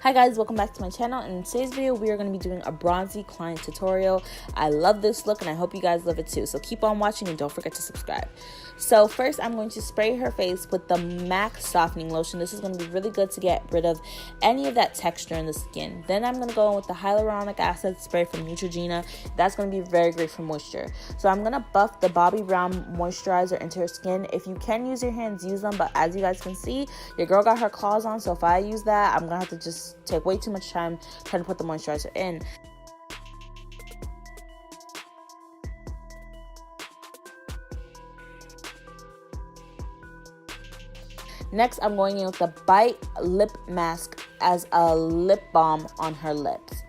Hi guys, welcome back to my channel, and in today's video we are going to be doing a bronzy client tutorial. I love this look and I hope you guys love it too, so keep on watching and don't forget to subscribe. So first I'm going to spray her face with the MAC softening lotion. This is going to be really good to get rid of any of that texture in the skin. Then I'm going to go in with the hyaluronic acid spray from Neutrogena. That's going to be very great for moisture. So I'm going to buff the Bobbi Brown moisturizer into her skin. If you can use your hands, use them, but as you guys can see, your girl got her claws on, so if I use that, I'm going to have to just take way too much time trying to put the moisturizer in. Next, I'm going in with the Bite Lip Mask as a lip balm on her lips.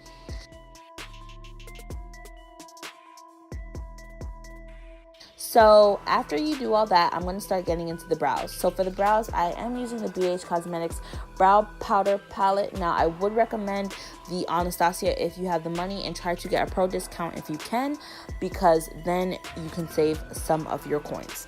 So after you do all that, I'm going to start getting into the brows. So for the brows, I am using the BH Cosmetics Brow Powder Palette. Now, I would recommend the Anastasia if you have the money, and try to get a pro discount if you can, because then you can save some of your coins.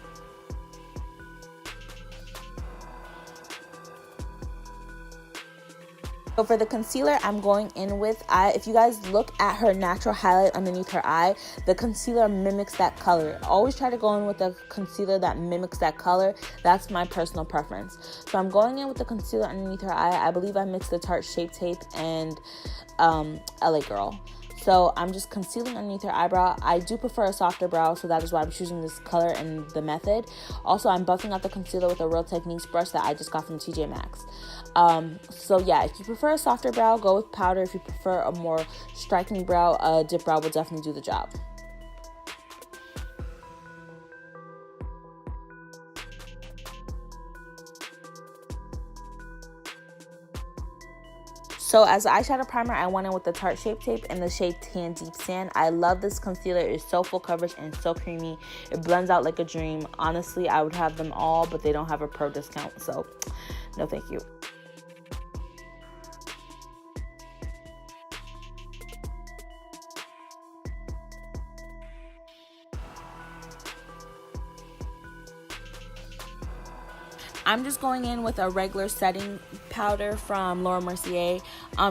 So for the concealer, I'm going in with, if you guys look at her natural highlight underneath her eye, the concealer mimics that color. Always try to go in with a concealer that mimics that color. That's my personal preference. So I'm going in with the concealer underneath her eye. I believe I mixed the Tarte Shape Tape and LA Girl. So I'm just concealing underneath her eyebrow. I do prefer a softer brow, so that is why I'm choosing this color and the method. Also, I'm buffing out the concealer with a Real Techniques brush that I just got from TJ Maxx. So yeah, if you prefer a softer brow, go with powder. If you prefer a more striking brow, a dip brow will definitely do the job. So as an eyeshadow primer, I went in with the Tarte Shape Tape in the shade Tan Deep Sand. I love this concealer. It's so full coverage and so creamy. It blends out like a dream. Honestly, I would have them all, but they don't have a pro discount, so no thank you. I'm just going in with a regular setting powder from Laura Mercier.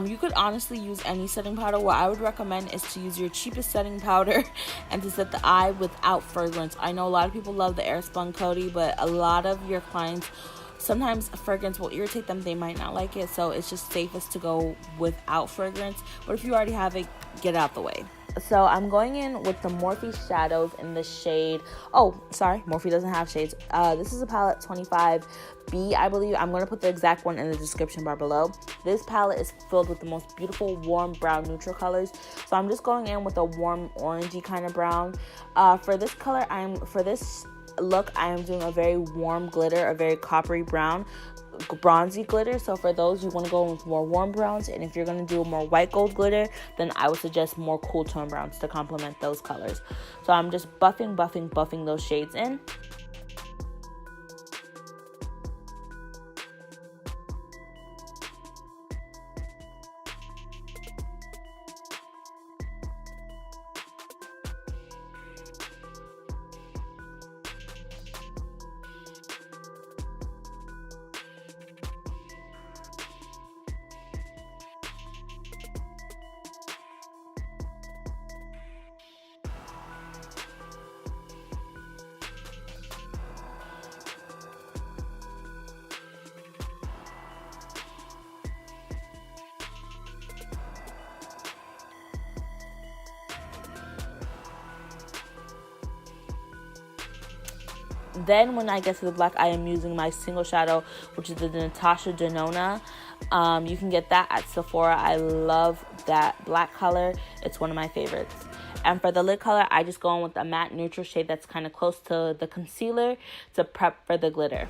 You could honestly use any setting powder. What I would recommend is to use your cheapest setting powder and to set the eye without fragrance. I know a lot of people love the Airspun Coty, but a lot of your clients, sometimes fragrance will irritate them. They might not like it, so it's just safest to go without fragrance. But if you already have it, get it out the way. So I'm going in with the Morphe shadows in the shade, Morphe doesn't have shades. This is a palette 25B, I believe. I'm going to put the exact one in the description bar below. This palette is filled with the most beautiful warm brown neutral colors. So I'm just going in with a warm orangey kind of brown. For this color, for this look, I am doing a very warm glitter, a very coppery brown, bronzy glitter. So for those, you want to go in with more warm browns, and if you're going to do a more white gold glitter, then I would suggest more cool tone browns to complement those colors. So I'm just buffing those shades in. Then when I get to the black, I am using my single shadow, which is the Natasha Denona. You can get that at Sephora. I love that black color. It's one of my favorites. And for the lid color, I just go in with a matte neutral shade that's kind of close to the concealer to prep for the glitter.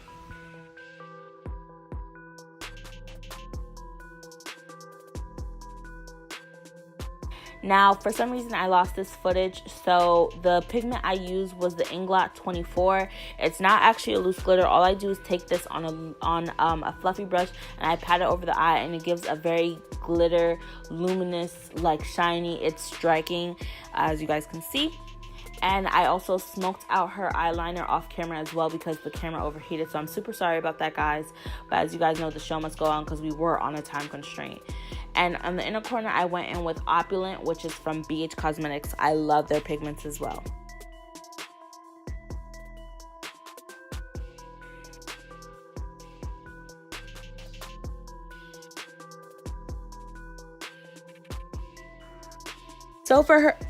Now, for some reason, I lost this footage, so the pigment I used was the Inglot 24. It's not actually a loose glitter. All I do is take this on a fluffy brush, and I pat it over the eye, and it gives a very glitter, luminous, like shiny. It's striking, as you guys can see. And I also smoked out her eyeliner off camera as well because the camera overheated. So I'm super sorry about that, guys. But as you guys know, the show must go on because we were on a time constraint. And on the inner corner, I went in with Opulent, which is from BH Cosmetics. I love their pigments as well.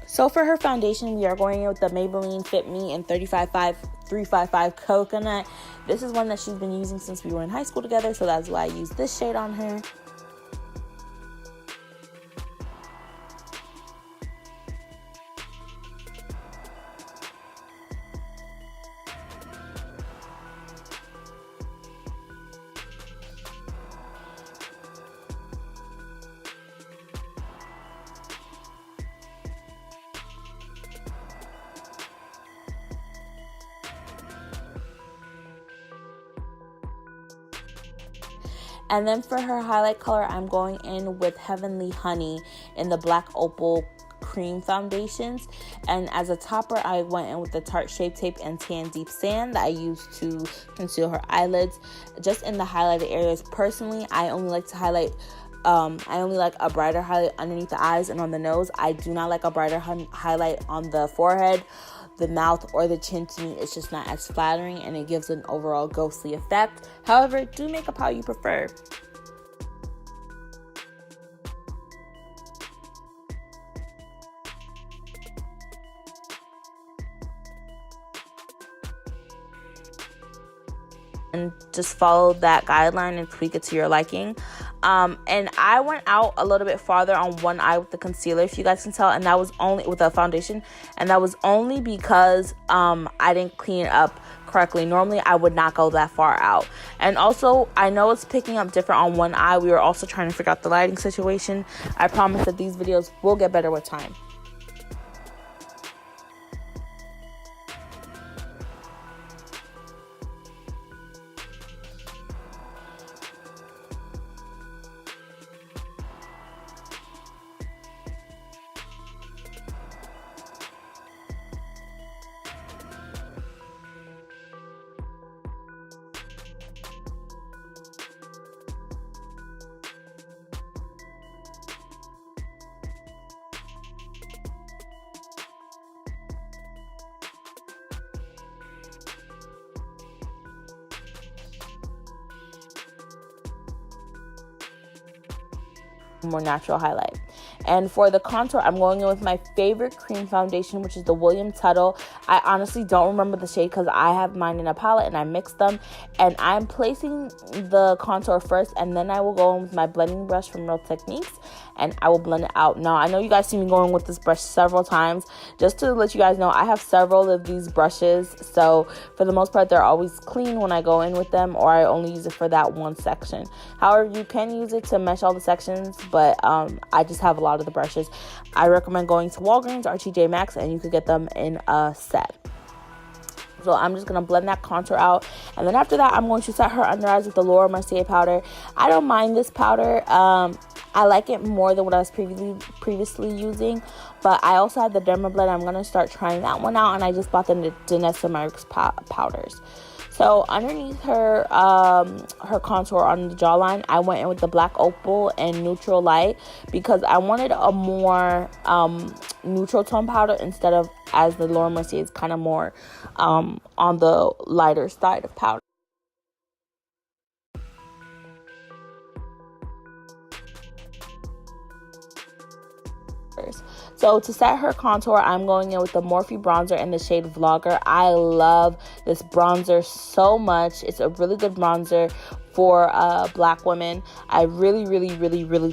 So for her foundation, we are going in with the Maybelline Fit Me in 355 Coconut. This is one that she's been using since we were in high school together, so that's why I used this shade on her. And then for her highlight color, I'm going in with Heavenly Honey in the Black Opal Cream Foundations. And as a topper, I went in with the Tarte Shape Tape and Tan Deep Sand that I used to conceal her eyelids. Just in the highlighted areas, personally, I only like to highlight I only like a brighter highlight underneath the eyes and on the nose. I do not like a brighter highlight on the forehead, the mouth, or the chin. To me, it's just not as flattering and it gives an overall ghostly effect. However, do makeup how you prefer. And just follow that guideline and tweak it to your liking. And I went out a little bit farther on one eye with the concealer, if you guys can tell, and that was only with a foundation, and that was only because I didn't clean it up correctly. Normally I would not go that far out. And also, I know it's picking up different on one eye. We were also trying to figure out the lighting situation. I promise that these videos will get better with time. More natural highlight. And for the contour, I'm going in with my favorite cream foundation, which is the William Tuttle. I honestly don't remember the shade because I have mine in a palette and I mixed them. And I'm placing the contour first, and then I will go in with my blending brush from Real Techniques, and I will blend it out. Now, I know you guys see me going with this brush several times. Just to let you guys know, I have several of these brushes. So for the most part, they're always clean when I go in with them, or I only use it for that one section. However, you can use it to mesh all the sections, but I just have a lot of the brushes. I recommend going to Walgreens or TJ Maxx, and you could get them in a set. So I'm just going to blend that contour out. And then after that, I'm going to set her under eyes with the Laura Mercier powder. I don't mind this powder. I like it more than what I was previously using. But I also have the Dermablend. I'm going to start trying that one out. And I just bought the Danessa Myricks powders. So underneath her her contour on the jawline, I went in with the Black Opal and Neutral Light because I wanted a more neutral tone powder instead of, as the Laura Mercier is kind of more on the lighter side of powder. So to set her contour, I'm going in with the Morphe bronzer in the shade Vlogger. I love this bronzer so much. It's a really good bronzer for black women. I really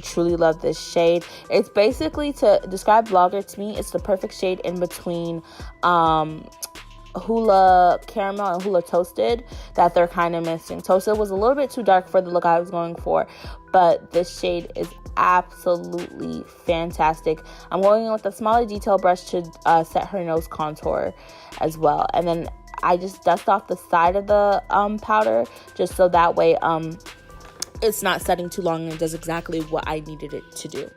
truly love this shade. It's basically, to describe Vlogger to me, it's the perfect shade in between Hula Caramel and Hula Toasted that they're kind of missing. Toasted was a little bit too dark for the look I was going for, but this shade is absolutely fantastic. I'm going in with a smaller detail brush to set her nose contour as well, and then I just dust off the side of the powder just so that way it's not setting too long and it does exactly what I needed it to do.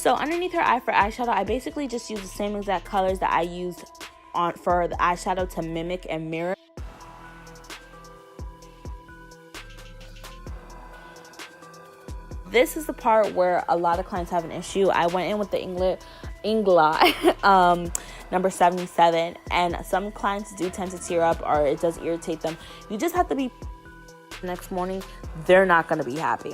So underneath her eye for eyeshadow, I basically just use the same exact colors that I used for the eyeshadow to mimic and mirror. This is the part where a lot of clients have an issue. I went in with the Ingla number 77, and some clients do tend to tear up or it does irritate them. You just have to be next morning, they're not going to be happy.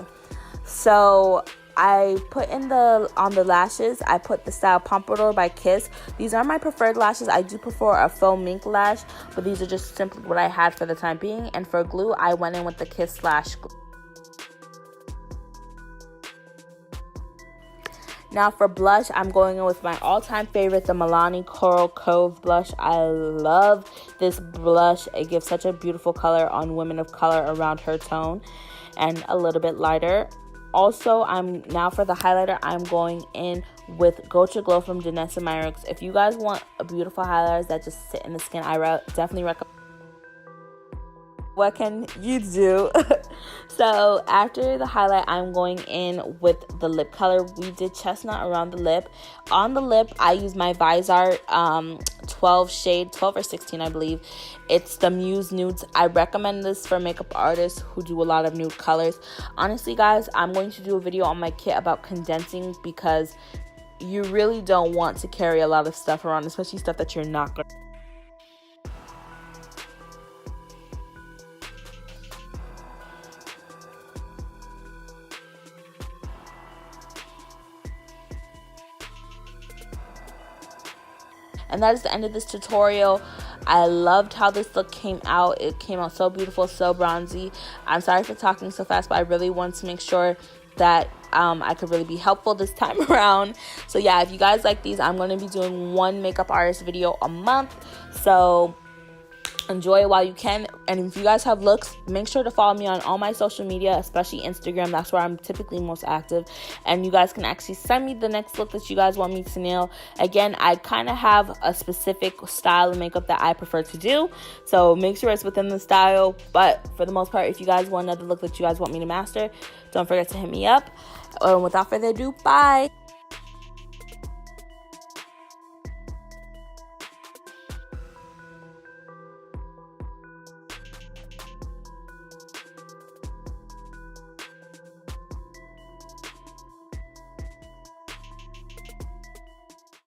So I put in on the lashes, I put the style Pompadour by Kiss. These are my preferred lashes. I do prefer a faux mink lash, but these are just simply what I had for the time being. And for glue, I went in with the Kiss Lash Glue. Now for blush, I'm going in with my all-time favorite, the Milani Coral Cove blush. I love this blush. It gives such a beautiful color on women of color around her tone and a little bit lighter. Also, now for the highlighter, I'm going in with Gotcha Glow from Danessa Myricks. If you guys want a beautiful highlighters that just sit in the skin, I definitely recommend. What can you do? So after the highlight, I'm going in with the lip color. We did chestnut around the lip. On the lip, I use my Visart 12 or 16, I believe. It's the Muse Nudes. I recommend this for makeup artists who do a lot of nude colors. Honestly, guys, I'm going to do a video on my kit about condensing because you really don't want to carry a lot of stuff around, especially stuff that you're not going to. And that is the end of this tutorial. I loved how this look came out. It came out so beautiful, so bronzy. I'm sorry for talking so fast, but I really wanted to make sure that I could really be helpful this time around. So yeah, if you guys like these, I'm going to be doing one makeup artist video a month. So enjoy it while you can. And if you guys have looks, make sure to follow me on all my social media, especially Instagram. That's where I'm typically most active, and you guys can actually send me the next look that you guys want me to nail. Again, I kind of have a specific style of makeup that I prefer to do, so make sure it's within the style. But for the most part, if you guys want another look that you guys want me to master, don't forget to hit me up. Without further ado, bye.